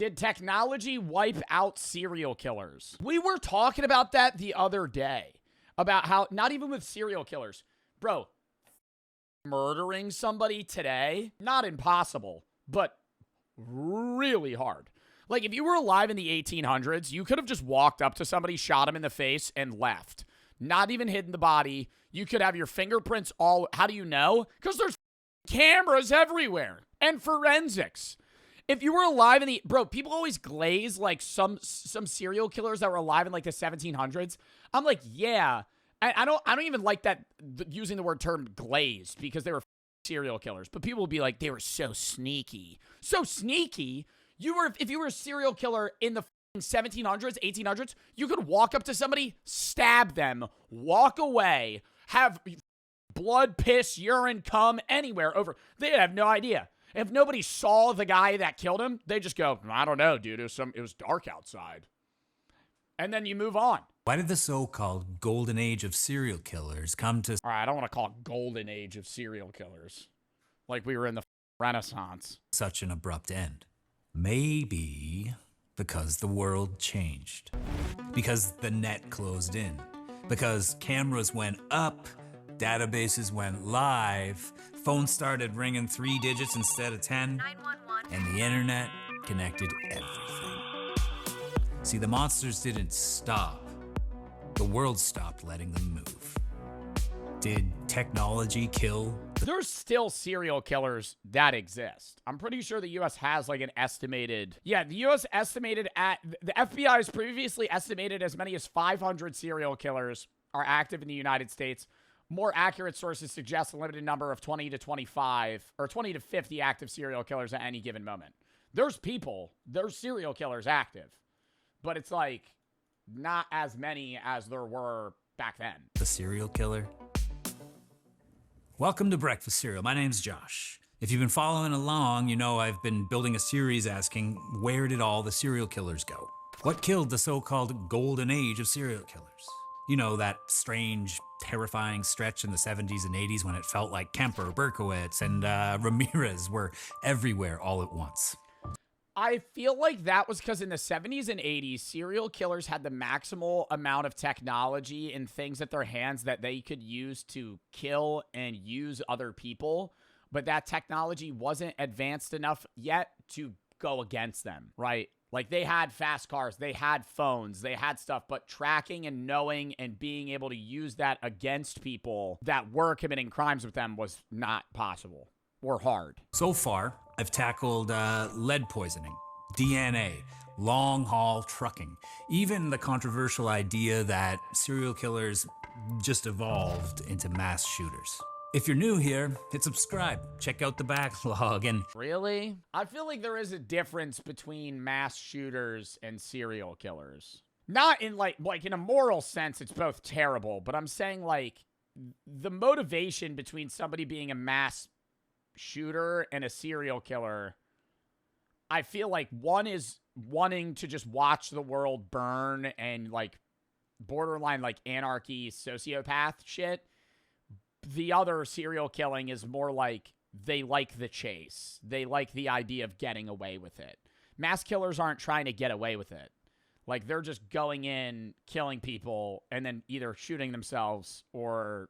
Did technology wipe out serial killers? We were talking about that the other day. About how, not even with serial killers. Bro, murdering somebody today, not impossible, but really hard. Like, if you were alive in the 1800s, you could have just walked up to somebody, shot him in the face, and left. Not even hidden the body. You could have your fingerprints all... How do you know? Because there's cameras everywhere. And forensics. If you were alive in the... Bro, people always glaze, like, some serial killers that were alive in, like, the 1700s. I'm like, yeah. I don't even like that, using the word term glazed, because they were serial killers. But people will be like, they were so sneaky. So sneaky? If you were a serial killer in the 1700s, 1800s, you could walk up to somebody, stab them, walk away, have blood, piss, urine come anywhere over. They have no idea. If nobody saw the guy that killed him, they just go, I don't know, dude. It was dark outside. And then you move on. Why did the so-called golden age of serial killers come to... All right, I don't want to call it golden age of serial killers. Like we were in the Renaissance. ...such an abrupt end? Maybe because the world changed. Because the net closed in. Because cameras went up, databases went live, phones started ringing 3 digits instead of 10, 911. And the internet connected everything. See, the monsters didn't stop. The world stopped letting them move. Did technology kill? There's still serial killers that exist. I'm pretty sure the U.S. has like an estimated... Yeah, the U.S. estimated at... The FBI has previously estimated as many as 500 serial killers are active in the United States. More accurate sources suggest a limited number of 20 to 25 or 20 to 50 active serial killers at any given moment. There's serial killers active. But it's like not as many as there were back then. The serial killer? Welcome to Breakfast Cereal. My name's Josh. If you've been following along, you know I've been building a series asking, where did all the serial killers go? What killed the so-called golden age of serial killers? You know, that strange, terrifying stretch in the 70s and 80s when it felt like Kemper, Berkowitz, and Ramirez were everywhere all at once. I feel like that was because in the 70s and 80s, serial killers had the maximal amount of technology and things at their hands that they could use to kill and use other people. But that technology wasn't advanced enough yet to go against them, right? Like, they had fast cars, they had phones, they had stuff, but tracking and knowing and being able to use that against people that were committing crimes with them was not possible or hard. So far, I've tackled lead poisoning, DNA, long-haul trucking, even the controversial idea that serial killers just evolved into mass shooters. If you're new here, hit subscribe, check out the backlog, and... Really? I feel like there is a difference between mass shooters and serial killers. Not in like in a moral sense, it's both terrible, but I'm saying like the motivation between somebody being a mass shooter and a serial killer, I feel like one is wanting to just watch the world burn and like borderline like anarchy sociopath shit. The other serial killing is more like they like the chase. They like the idea of getting away with it. Mass killers aren't trying to get away with it. Like, they're just going in, killing people, and then either shooting themselves or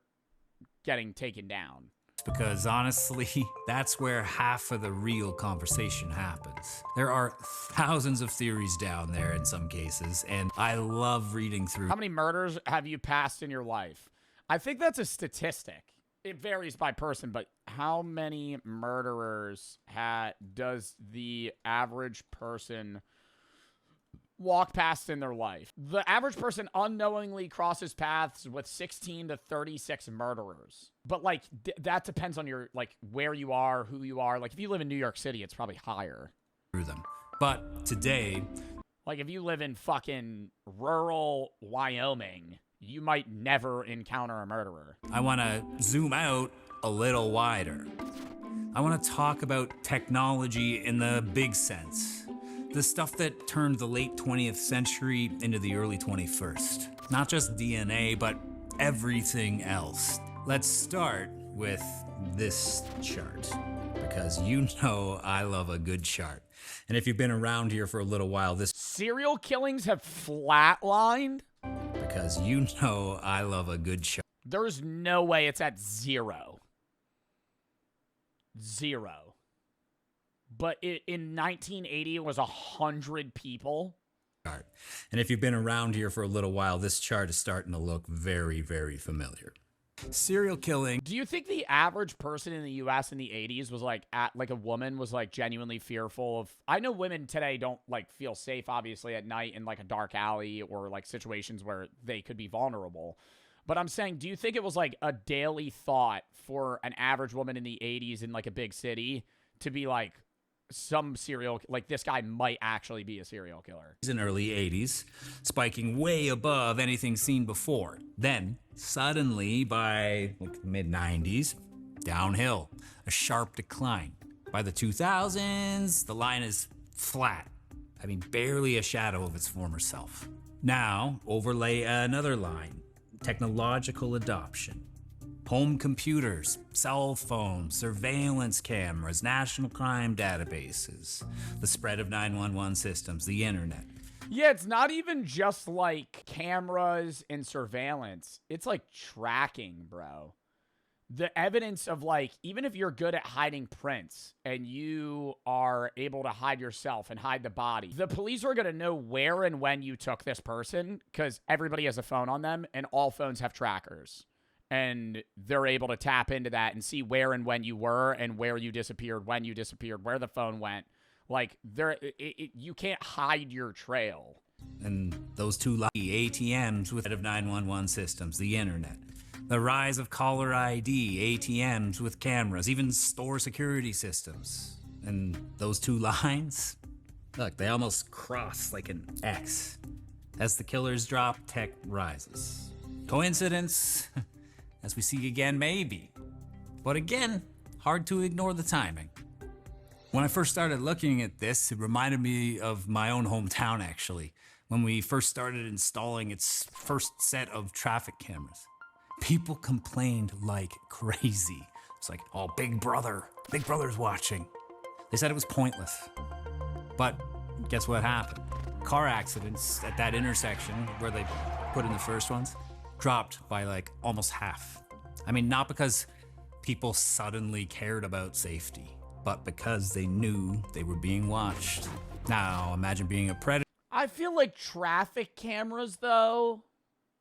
getting taken down. Because honestly, that's where half of the real conversation happens. There are thousands of theories down there in some cases, and I love reading through. How many murders have you passed in your life? I think that's a statistic. It varies by person, but how many murderers does the average person walk past in their life? The average person unknowingly crosses paths with 16 to 36 murderers. But like that depends on your like where you are, who you are. Like if you live in New York City, it's probably higher. Through them. But today, like if you live in fucking rural Wyoming, you might never encounter a murderer. I want to zoom out a little wider. I want to talk about technology in the big sense. The stuff that turned the late 20th century into the early 21st. Not just DNA, but everything else. Let's start with this chart, because you know I love a good chart. And if you've been around here for a little while, this Serial killings have flatlined? because you know I love a good show. There's no way it's at 0. 0. But in 1980, it was 100 people. And if you've been around here for a little while, this chart is starting to look very, very familiar. Serial killing. Do you think the average person in the U.S. in the 80s was like a woman was like genuinely fearful of? I know women today don't like feel safe, obviously, at night in like a dark alley or like situations where they could be vulnerable. But I'm saying, do you think it was like a daily thought for an average woman in the 80s in like a big city to be like, some serial, like this guy might actually be a serial killer? In early 80s, spiking way above anything seen before. Then, suddenly, by like mid 90s, downhill, a sharp decline. By the 2000s, the line is flat. I mean, barely a shadow of its former self. Now, overlay another line, technological adoption. Home computers, cell phones, surveillance cameras, national crime databases, the spread of 911 systems, the internet. Yeah, it's not even just like cameras and surveillance. It's like tracking, bro. The evidence of like, even if you're good at hiding prints and you are able to hide yourself and hide the body, the police are going to know where and when you took this person because everybody has a phone on them and all phones have trackers. And they're able to tap into that and see where and when you were and where you disappeared, when you disappeared, where the phone went. Like, you can't hide your trail. And those two ATMs with of 911 systems, the internet. The rise of caller ID, ATMs with cameras, even store security systems. And those two lines, look, they almost cross like an X. As the killers drop, tech rises. Coincidence? As we see again, maybe. But again, hard to ignore the timing. When I first started looking at this, it reminded me of my own hometown, actually, when we first started installing its first set of traffic cameras. People complained like crazy. It's like, oh, Big Brother's watching. They said it was pointless. But guess what happened? Car accidents at that intersection where they put in the first ones dropped by like almost half. I mean, not because people suddenly cared about safety, but because they knew they were being watched. Now, imagine being a predator. I feel like traffic cameras, though,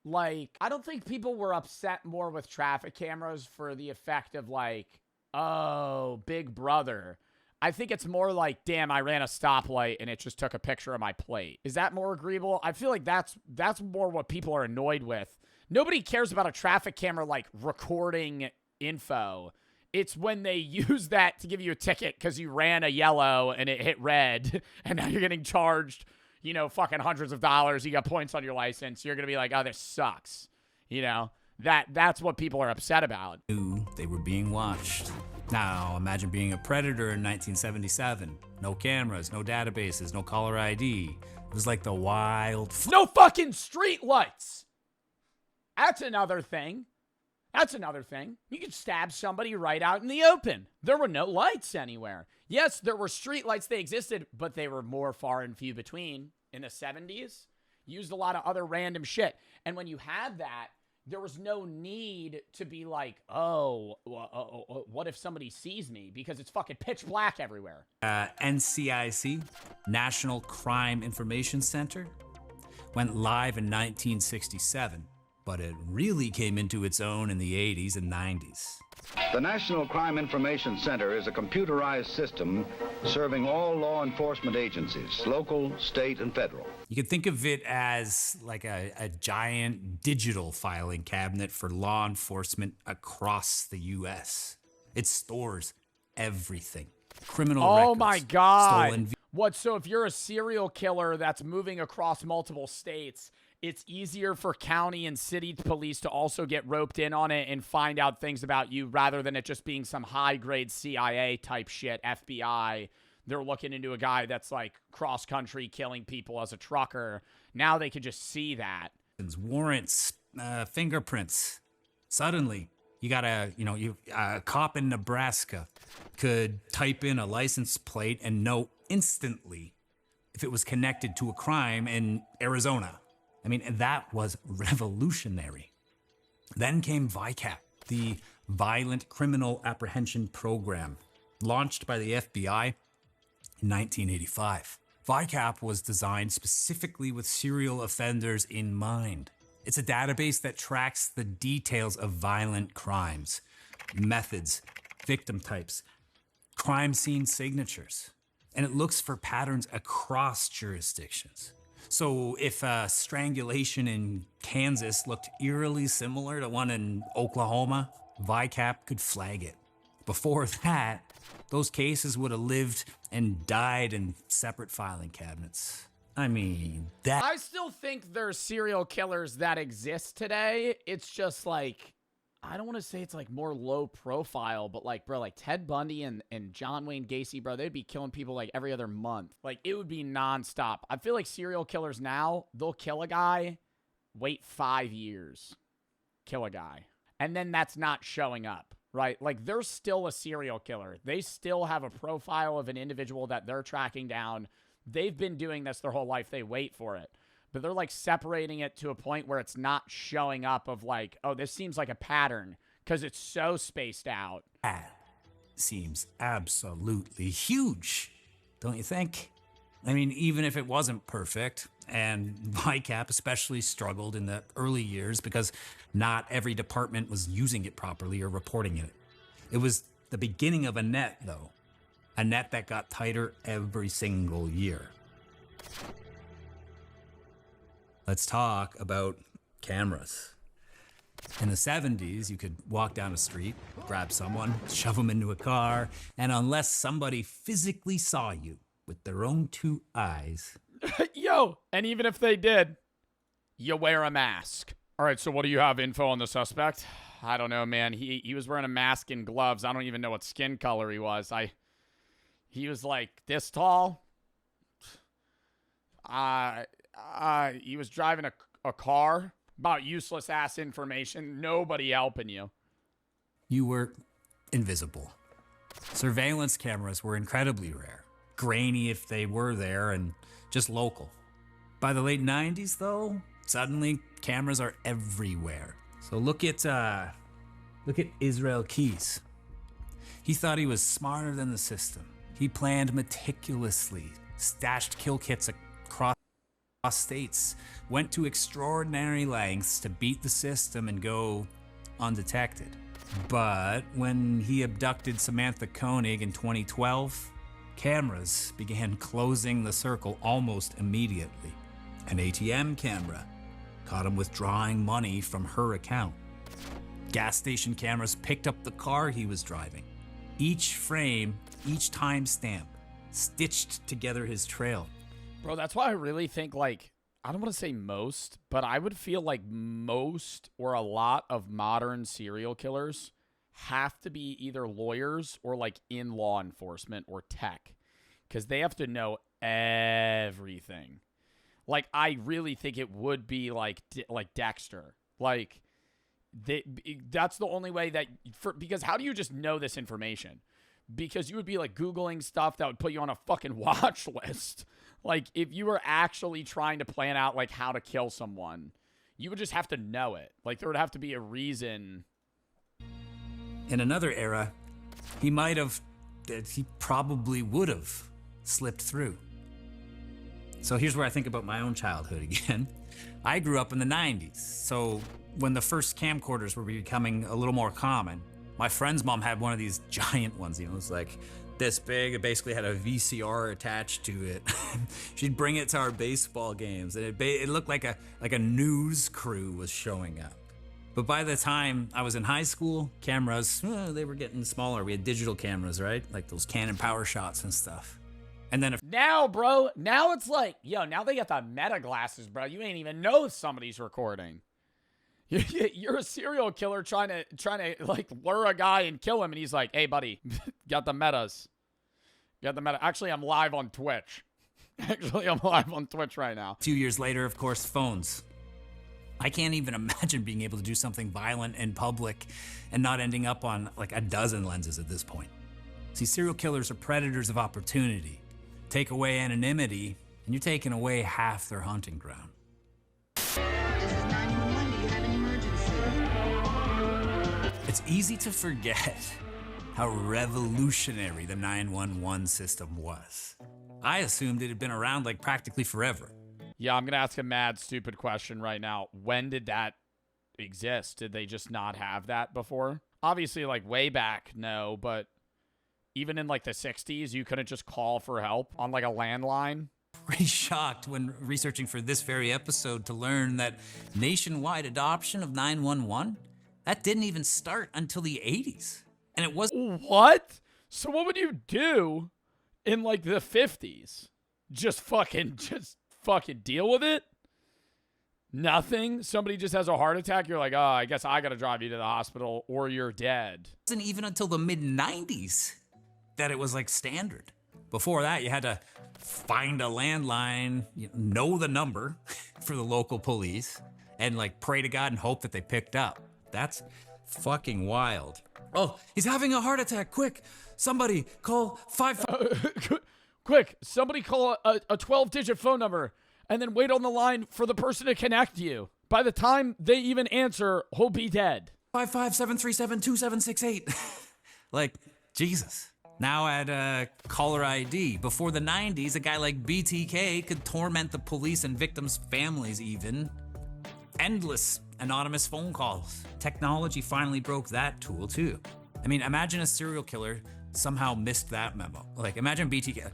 like, I don't think people were upset more with traffic cameras for the effect of like, oh, Big Brother. I think it's more like, damn, I ran a stoplight and it just took a picture of my plate. Is that more agreeable? I feel like that's more what people are annoyed with. Nobody cares about a traffic camera, like, recording info. It's when they use that to give you a ticket because you ran a yellow and it hit red, and now you're getting charged, you know, fucking hundreds of dollars. You got points on your license. You're going to be like, oh, this sucks. You know, that's what people are upset about. Knew they were being watched. Now, imagine being a predator in 1977. No cameras, no databases, no caller ID. It was like the wild... No fucking street lights! That's another thing. You could stab somebody right out in the open. There were no lights anywhere. Yes, there were street lights. They existed, but they were more far and few between. In the 70s, used a lot of other random shit. And when you had that, there was no need to be like, what if somebody sees me? Because it's fucking pitch black everywhere. NCIC, National Crime Information Center, went live in 1967. But it really came into its own in the 80s and 90s. The National Crime Information Center is a computerized system serving all law enforcement agencies, local, state, and federal. You could think of it as like a giant digital filing cabinet for law enforcement across the U.S. It stores everything. Criminal records. Oh my God. Stolen... What, so if you're a serial killer that's moving across multiple states, it's easier for county and city police to also get roped in on it and find out things about you rather than it just being some high-grade CIA type shit, FBI. They're looking into a guy that's like cross-country killing people as a trucker. Now they can just see that. Warrants, fingerprints. Suddenly, You got a cop in Nebraska could type in a license plate and know instantly if it was connected to a crime in Arizona. I mean, that was revolutionary. Then came VICAP, the Violent Criminal Apprehension Program, launched by the FBI in 1985. VICAP was designed specifically with serial offenders in mind. It's a database that tracks the details of violent crimes, methods, victim types, crime scene signatures, and it looks for patterns across jurisdictions. So if a strangulation in Kansas looked eerily similar to one in Oklahoma, VICAP could flag it. Before that, those cases would have lived and died in separate filing cabinets. I mean, that... I still think there's serial killers that exist today. It's just like, I don't want to say it's like more low profile, but like, bro, like Ted Bundy and John Wayne Gacy, bro, they'd be killing people like every other month. Like, it would be nonstop. I feel like serial killers now, they'll kill a guy, wait 5 years, kill a guy, and then that's not showing up, right? Like, they're still a serial killer. They still have a profile of an individual that they're tracking down. They've been doing this their whole life. They wait for it. But they're like separating it to a point where it's not showing up of like, oh, this seems like a pattern because it's so spaced out. That seems absolutely huge, don't you think? I mean, even if it wasn't perfect, and VICAP especially struggled in the early years because not every department was using it properly or reporting it. It was the beginning of a net, though. A net that got tighter every single year. Let's talk about cameras. In the 70s, you could walk down a street, grab someone, shove them into a car, and unless somebody physically saw you with their own 2 eyes... Yo, and even if they did, you wear a mask. All right, so what do you have info on the suspect? I don't know, man. He was wearing a mask and gloves. I don't even know what skin color he was. He was like this tall. He was driving a car. About useless ass information. Nobody helping you. You were invisible. Surveillance cameras were incredibly rare. Grainy if they were there and just local. By the late 90s though, suddenly cameras are everywhere. So look at Israel Keys. He thought he was smarter than the system. He planned meticulously, stashed kill kits across states, went to extraordinary lengths to beat the system and go undetected. But when he abducted Samantha Koenig in 2012, cameras began closing the circle almost immediately. An ATM camera caught him withdrawing money from her account. Gas station cameras picked up the car he was driving. Each frame, each timestamp, stitched together his trail. Bro, that's why I really think, like, I don't want to say most, but I would feel like most or a lot of modern serial killers have to be either lawyers or, like, in law enforcement or tech. Because they have to know everything. Like, I really think it would be like Dexter. Like, that's the only way that... because how do you just know this information? Because you would be, like, Googling stuff that would put you on a fucking watch list. Like, if you were actually trying to plan out, like, how to kill someone, you would just have to know it. Like, there would have to be a reason. In another era, he probably would have slipped through. So here's where I think about my own childhood again. I grew up in the 90s, so when the first camcorders were becoming a little more common, my friend's mom had one of these giant ones, it was like this big. It basically had a VCR attached to it. She'd bring it to our baseball games, and it looked like a news crew was showing up. But by the time I was in high school, cameras, they were getting smaller. We had digital cameras, right? Like those Canon Power Shots and stuff. And then now, bro, now it's like, yo, now they got the meta glasses, bro. You ain't even know if somebody's recording. You're a serial killer trying to like lure a guy and kill him, and he's like, hey, buddy, got the metas. Got the meta. Actually, I'm live on Twitch. I'm live on Twitch right now. 2 years later, of course, phones. I can't even imagine being able to do something violent in public and not ending up on like a dozen lenses at this point. See, serial killers are predators of opportunity. Take away anonymity, and you're taking away half their hunting ground. This is 911. Do you have an emergency? It's easy to forget how revolutionary the 911 system was. I assumed it had been around like practically forever. Yeah, I'm going to ask a mad stupid question right now. When did that exist? Did they just not have that before? Obviously, like way back, no, but even in like the 60s, you couldn't just call for help on like a landline. Pretty shocked when researching for this very episode to learn that nationwide adoption of 911, that didn't even start until the 80s. And it was What? So what would you do in like the 50s? Just fucking deal with it? Nothing? Somebody just has a heart attack, you're like, oh, I guess I gotta drive you to the hospital or you're dead. It wasn't even until the mid-90s that it was like standard. Before that, you had to find a landline, know the number for the local police, and like pray to God and hope that they picked up. That's fucking wild. Oh, he's having a heart attack. Quick, somebody call 5... Quick, somebody call a 12-digit phone number and then wait on the line for the person to connect you. By the time they even answer, he'll be dead. 557372768. Like, Jesus. Now add caller ID. Before the 90s, a guy like BTK could torment the police and victims' families even. Endless anonymous phone calls. Technology finally broke that tool too. I mean, imagine a serial killer somehow missed that memo. Like, imagine BTK.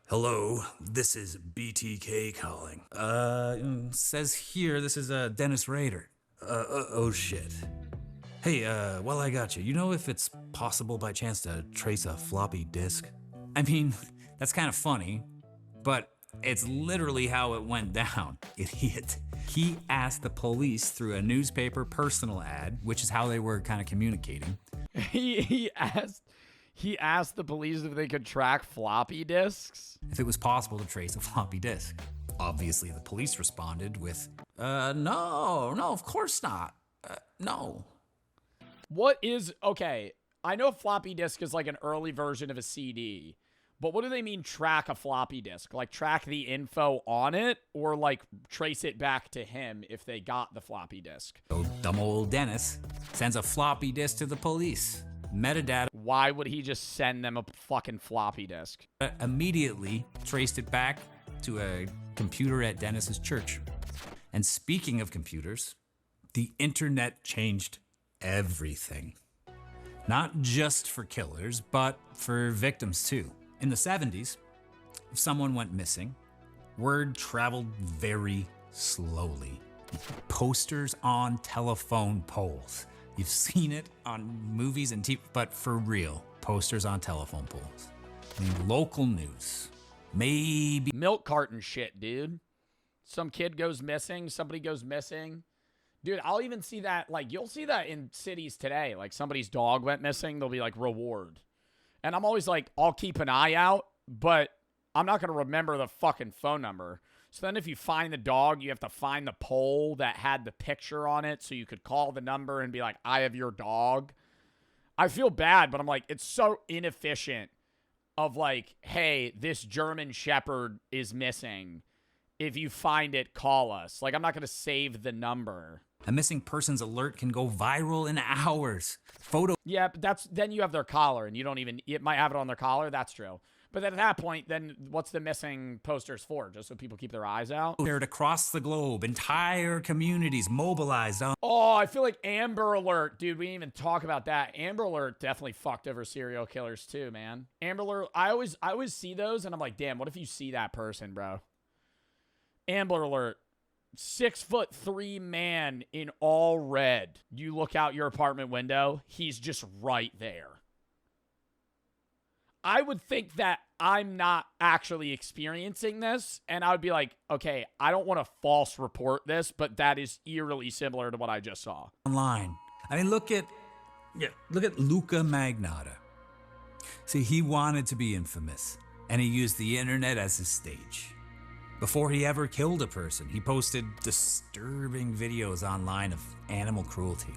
Hello, this is BTK calling. Says here this is Dennis Rader. Oh shit. Hey, while I got you, you know if it's possible by chance to trace a floppy disk? I mean, that's kind of funny, but it's literally how it went down, idiot. He asked the police through a newspaper personal ad, which is how they were kind of communicating. He asked the police if they could track floppy disks. If it was possible to trace a floppy disk. Obviously, the police responded with, no, of course not. No. What is, okay, I know floppy disk is like an early version of a CD, but what do they mean track a floppy disk? Like track the info on it or like trace it back to him if they got the floppy disk? So dumb old Dennis sends a floppy disk to the police. Metadata Why would he just send them a fucking floppy disk? immediately traced it back to a computer at Dennis's church. And speaking of computers, the internet changed everything. Not just for killers, but for victims too. In the 70s, if someone went missing, word traveled very slowly. Posters on telephone poles. You've seen it on movies and TV, but for real, posters on telephone poles. I mean, local news. Maybe Milk carton shit, dude. Some kid goes missing, somebody goes missing. Dude, I'll even see that, like, you'll see that in cities today. Like, somebody's dog went missing, they'll be like, reward. And I'm always like, I'll keep an eye out, but I'm not going to remember the fucking phone number. So then if you find the dog, you have to find the pole that had the picture on it so you could call the number and be like, I have your dog. I feel bad, but I'm like, it's so inefficient of like, hey, this German Shepherd is missing. If you find it, call us. Like, I'm not going to save the number. a missing persons alert can go viral in hours. Photo. Yeah, but then you have their collar, and you don't even, it might have it on their collar. That's true. But then at that point, then what's the missing posters for? Just so people keep their eyes out? Shared across the globe, entire communities mobilized on. Oh, I feel like Amber Alert, dude. We didn't even talk about that. Amber Alert definitely fucked over serial killers too, man. Amber Alert, I always see those, and I'm like, damn, what if you see that person, bro? Amber Alert, 6'3" man in all red. You look out your apartment window, he's just right there. I would think that I'm not actually experiencing this, and I would be like, okay, I don't want to false report this, but that is eerily similar to what I just saw. Online. I mean, look at Luca Magnotta. See, he wanted to be infamous, and he used the internet as his stage. Before he ever killed a person, he posted disturbing videos online of animal cruelty.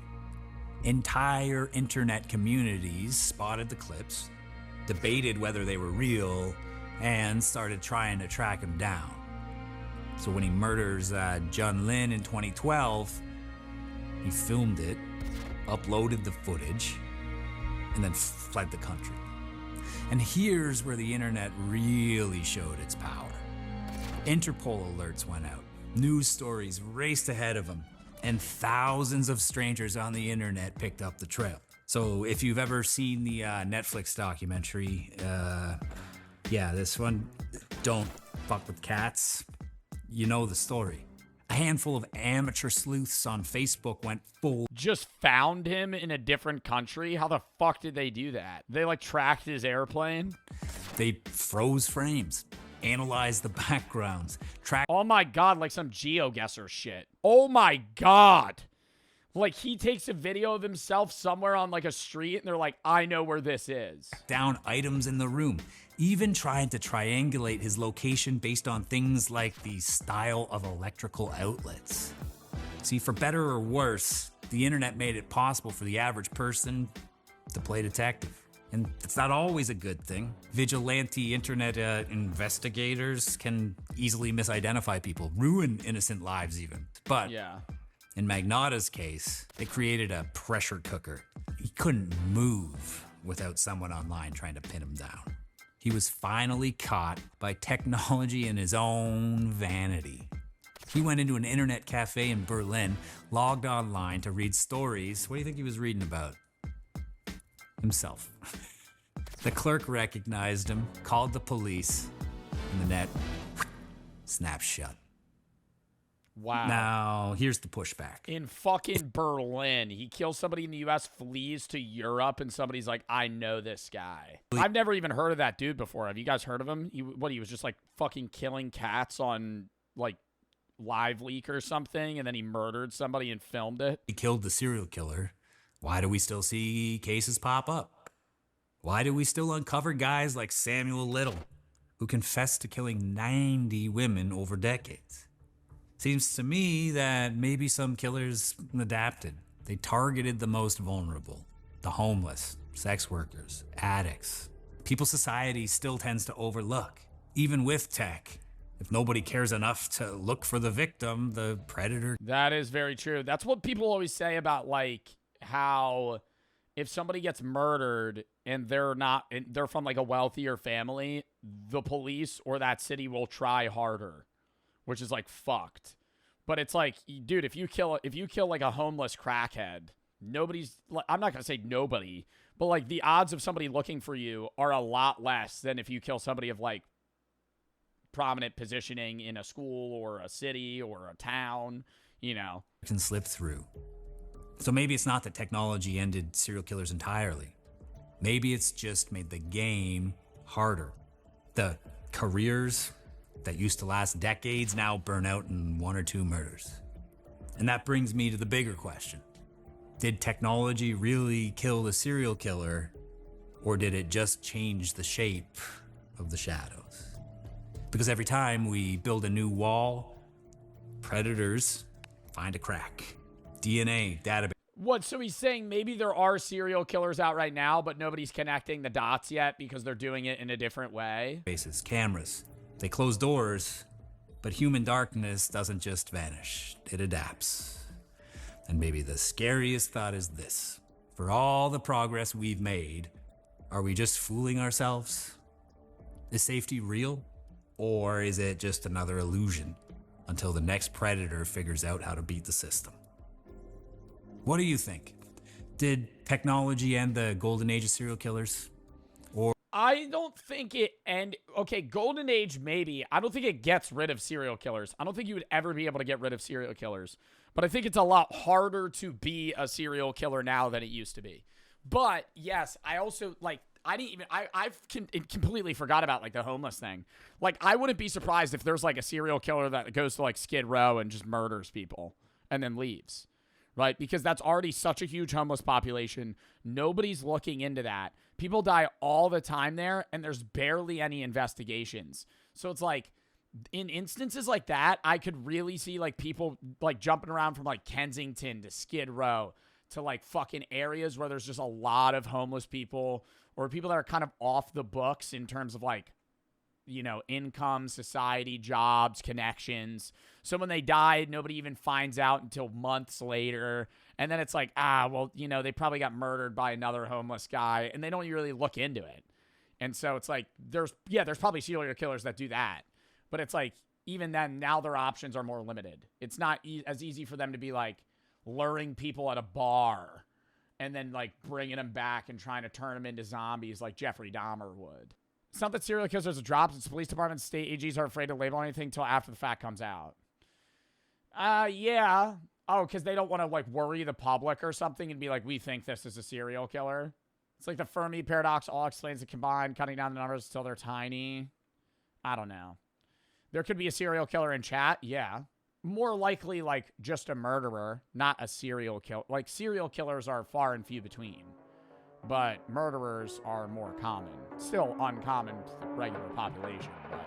Entire internet communities spotted the clips, debated whether they were real, and started trying to track him down. So when he murders Jun Lin in 2012, he filmed it, uploaded the footage, and then fled the country. And here's where the internet really showed its power. Interpol alerts went out, news stories raced ahead of him, and thousands of strangers on the internet picked up the trail. So if you've ever seen the Netflix documentary, this one, Don't Fuck with Cats, you know the story. A handful of amateur sleuths on Facebook went full. Just found him in a different country? How the fuck did they do that? They like tracked his airplane? They froze frames, analyzed the backgrounds, tracked. Oh my God, like some GeoGuessr shit. Oh my God. Like he takes a video of himself somewhere on like a street and they're like, I know where this is. Down items in the room, even trying to triangulate his location based on things like the style of electrical outlets. See, for better or worse, the internet made it possible for the average person to play detective. And it's not always a good thing. Vigilante internet investigators can easily misidentify people, ruin innocent lives even. But yeah. In Magnata's case, it created a pressure cooker. He couldn't move without someone online trying to pin him down. He was finally caught by technology and his own vanity. He went into an internet cafe in Berlin, logged online to read stories. What do you think he was reading about? Himself. The clerk recognized him, called the police, and the net snapped shut. Wow. Now, here's the pushback. In fucking Berlin, he kills somebody in the U.S., flees to Europe, and somebody's like, I know this guy. I've never even heard of that dude before. Have you guys heard of him? He was just like fucking killing cats on like Live Leak or something, and then he murdered somebody and filmed it. He killed the serial killer. Why do we still see cases pop up? Why do we still uncover guys like Samuel Little, who confessed to killing 90 women over decades? Seems to me that maybe some killers adapted. They targeted the most vulnerable, the homeless, sex workers, addicts, people society still tends to overlook. Even with tech, if nobody cares enough to look for the victim, the predator. That is very true. That's what people always say about like how if somebody gets murdered and they're from like a wealthier family, the police or that city will try harder, which is like fucked. But it's like, dude, if you kill like a homeless crackhead, I'm not going to say nobody, but like the odds of somebody looking for you are a lot less than if you kill somebody of like prominent positioning in a school or a city or a town, you know. Can slip through. So maybe it's not that technology ended serial killers entirely. Maybe it's just made the game harder. The careers that used to last decades now burn out in 1 or 2 murders. And that brings me to the bigger question. Did technology really kill the serial killer, or did it just change the shape of the shadows? Because every time we build a new wall, predators find a crack. DNA, database. What, so he's saying maybe there are serial killers out right now, but nobody's connecting the dots yet because they're doing it in a different way? Bases, cameras. They close doors, but human darkness doesn't just vanish. It adapts. And maybe the scariest thought is this. For all the progress we've made, are we just fooling ourselves? Is safety real? Or is it just another illusion until the next predator figures out how to beat the system? What do you think? Did technology end the golden age of serial killers? I don't think it okay, golden age maybe. I don't think it gets rid of serial killers. I don't think you would ever be able to get rid of serial killers. But I think it's a lot harder to be a serial killer now than it used to be. But yes, I also like I've completely forgot about like the homeless thing. Like I wouldn't be surprised if there's like a serial killer that goes to like Skid Row and just murders people and then leaves. Right? Because that's already such a huge homeless population. Nobody's looking into that. People die all the time there, and there's barely any investigations. So it's like, in instances like that, I could really see like people like jumping around from like Kensington to Skid Row to like fucking areas where there's just a lot of homeless people or people that are kind of off the books in terms of like, you know, income, society, jobs, connections. So when they died, nobody even finds out until months later. And then it's like, well, you know, they probably got murdered by another homeless guy and they don't really look into it. And so it's like, there's probably serial killers that do that. But it's like, even then, now their options are more limited. It's not as easy for them to be like luring people at a bar and then like bringing them back and trying to turn them into zombies like Jeffrey Dahmer would. It's not that serial killers are dropped. It's police departments, state AGs are afraid to label anything until after the fact comes out. Yeah. Oh, because they don't want to like worry the public or something and be like, we think this is a serial killer. It's like the Fermi paradox all explains the combined, cutting down the numbers until they're tiny. I don't know. There could be a serial killer in chat. Yeah. More likely like just a murderer, not a serial killer. Like serial killers are far and few between. But murderers are more common. Still uncommon to the regular population, but